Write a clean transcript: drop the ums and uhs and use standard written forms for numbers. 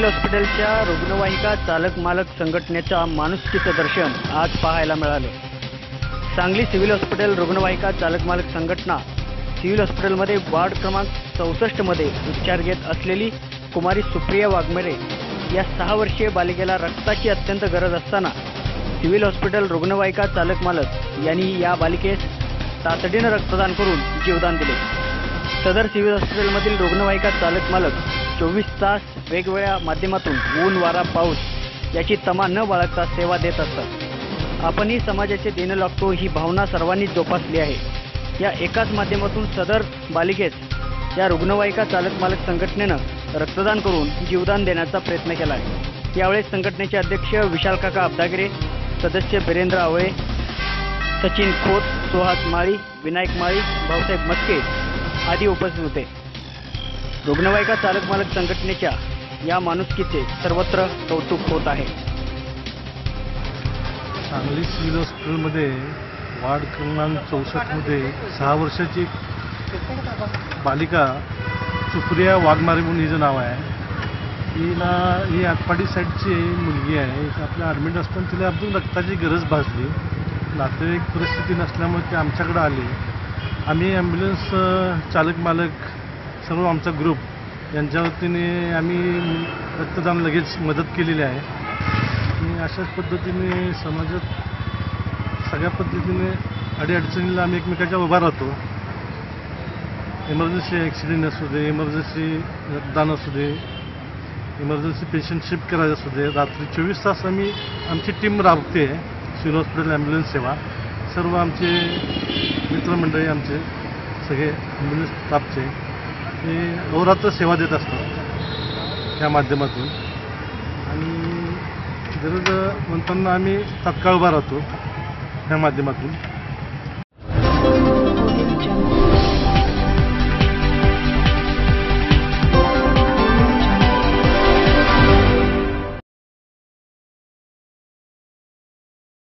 Civil हॉस्पिटलच्या रुग्णवाहिका चालक मालक संघटनेच्या माणुसकीचं दर्शन आज पाहायला मिळालं। सांगली सिव्हिल हॉस्पिटल रुग्णवाहिका चालक मालक संघटना सिव्हिल हॉस्पिटलमध्ये वार्ड क्रमांक 64 मध्ये उपचार घेत असलेली कुमारी सुप्रिया वाघमेरे या 6 वर्षीय बालिकेला रक्ताची अत्यंत गरज असताना सिव्हिल हॉस्पिटल रुग्णवाहिका चालक मालक यांनी या बालिकेस तातडीने रक्तदान करून जीवदान दिले। सदर सिव्हिल हॉस्पिटलमधील रुग्णवाहिका चालक मालक 24 तास वेगवेगळ्या माध्यमातून ऊन वारा पाऊस याची तमा न बाळगता सेवा देत असतात। आपणही समाजाचे देणं लागतो ही भावना सर्वांनी जोपासली आहे। या एकाच माध्यमातून सदर बालिकेस या रुग्णवाहिका चालक मालक संघटनेनं रक्तदान करून जीवदान देण्याचा प्रयत्न केला आहे। यावेळी संघटनेचे अध्यक्ष विशाल काका अब्दागिरे, सदस्य बिरेंद्र आवळे, सचिन खोत, सुहास माळी, विनायक माळी, भाऊसाहेब मस्के आदी उपस्थित होते। रुग्णवाहिका चालक मालक संघटनेच्या या माणुसकीचे सर्वत्र कौतुक होत आहे। सांगली सिव्हिल हॉस्पिटलमध्ये वार्ड क्रमांक 64 मध्ये 6 वर्षाची बालिका सुप्रिया वाघमारे म्हणून हिचं नाव आहे। ही आटपाडी साईडची मुलगी आहे। आपल्या ॲडमिट असताना तिला आपण रक्ताची गरज भासली। नातेवाईक परिस्थिती नसल्यामुळे ते आमच्याकडे आले। आम्ही ॲम्ब्युलन्स चालक मालक सर्व आमचा ग्रुप यांच्या वतीने आम्ही रक्तदान लगेच मदत केलेली आहे। आणि अशाच पद्धतीने समाजात सगळ्या पद्धतीने अडीअडचणीला आम्ही एकमेकाच्या उभा राहतो। इमर्जन्सी ॲक्सिडेंट असू दे, इमर्जन्सी रक्तदान असू दे, इमर्जन्सी पेशंट शिफ्ट करायचं असू दे, रात्री 24 तास आमची टीम राबते। सिव्हिल हॉस्पिटल ॲम्ब्युलन्स सेवा सर्व आमचे मित्रमंडळी आमचे सगळे ॲम्ब्युलन्स स्टाफचे हे अहोरात्र सेवा देत असतात त्या माध्यमातून। आणि गरज म्हणताना आम्ही तात्काळ उभा राहतो त्या माध्यमातून।